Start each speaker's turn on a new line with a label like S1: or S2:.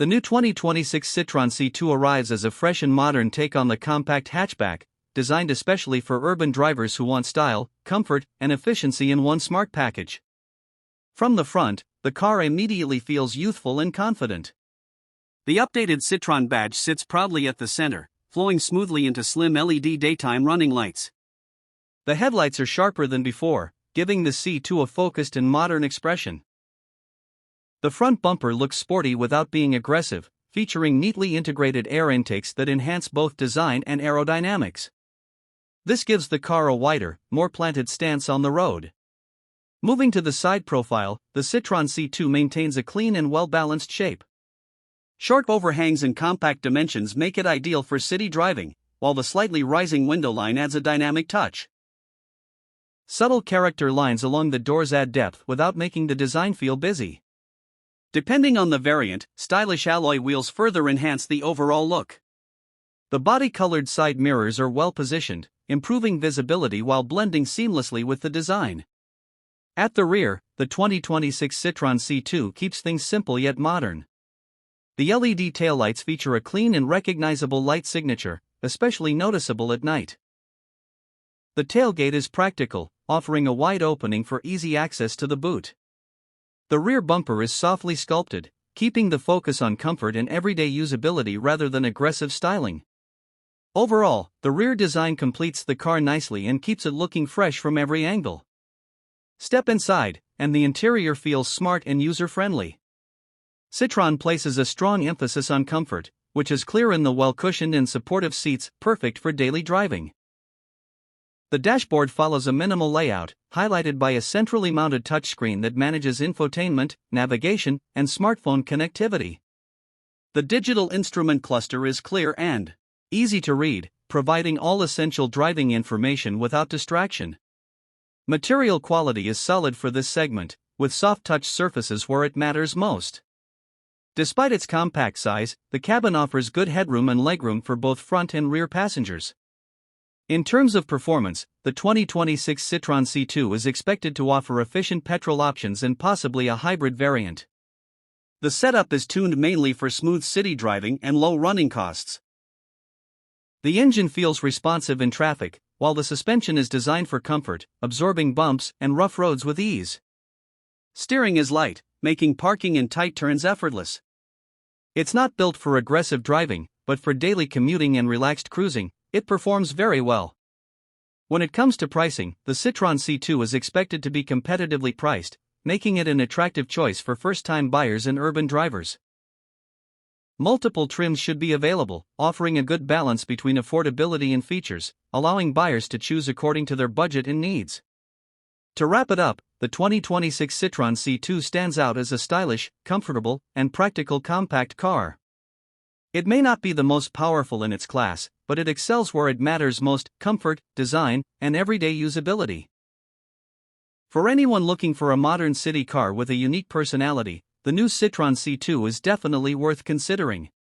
S1: The new 2026 Citroën C2 arrives as a fresh and modern take on the compact hatchback, designed especially for urban drivers who want style, comfort, and efficiency in one smart package. From the front, the car immediately feels youthful and confident. The updated Citroën badge sits proudly at the center, flowing smoothly into slim LED daytime running lights. The headlights are sharper than before, giving the C2 a focused and modern expression. The front bumper looks sporty without being aggressive, featuring neatly integrated air intakes that enhance both design and aerodynamics. This gives the car a wider, more planted stance on the road. Moving to the side profile, the Citroën C2 maintains a clean and well-balanced shape. Short overhangs and compact dimensions make it ideal for city driving, while the slightly rising window line adds a dynamic touch. Subtle character lines along the doors add depth without making the design feel busy. Depending on the variant, stylish alloy wheels further enhance the overall look. The body-colored side mirrors are well positioned, improving visibility while blending seamlessly with the design. At the rear, the 2026 Citroën C2 keeps things simple yet modern. The LED taillights feature a clean and recognizable light signature, especially noticeable at night. The tailgate is practical, offering a wide opening for easy access to the boot. The rear bumper is softly sculpted, keeping the focus on comfort and everyday usability rather than aggressive styling. Overall, the rear design completes the car nicely and keeps it looking fresh from every angle. Step inside, and the interior feels smart and user-friendly. Citroën places a strong emphasis on comfort, which is clear in the well-cushioned and supportive seats, perfect for daily driving. The dashboard follows a minimal layout, highlighted by a centrally mounted touchscreen that manages infotainment, navigation, and smartphone connectivity. The digital instrument cluster is clear and easy to read, providing all essential driving information without distraction. Material quality is solid for this segment, with soft touch surfaces where it matters most. Despite its compact size, the cabin offers good headroom and legroom for both front and rear passengers. In terms of performance, the 2026 Citroën C2 is expected to offer efficient petrol options and possibly a hybrid variant. The setup is tuned mainly for smooth city driving and low running costs. The engine feels responsive in traffic, while the suspension is designed for comfort, absorbing bumps and rough roads with ease. Steering is light, making parking in tight turns effortless. It's not built for aggressive driving, but for daily commuting and relaxed cruising, it performs very well. When it comes to pricing, the Citroën C2 is expected to be competitively priced, making it an attractive choice for first-time buyers and urban drivers. Multiple trims should be available, offering a good balance between affordability and features, allowing buyers to choose according to their budget and needs. To wrap it up, the 2026 Citroën C2 stands out as a stylish, comfortable, and practical compact car. It may not be the most powerful in its class, but it excels where it matters most: comfort, design, and everyday usability. For anyone looking for a modern city car with a unique personality, the new Citroën C2 is definitely worth considering.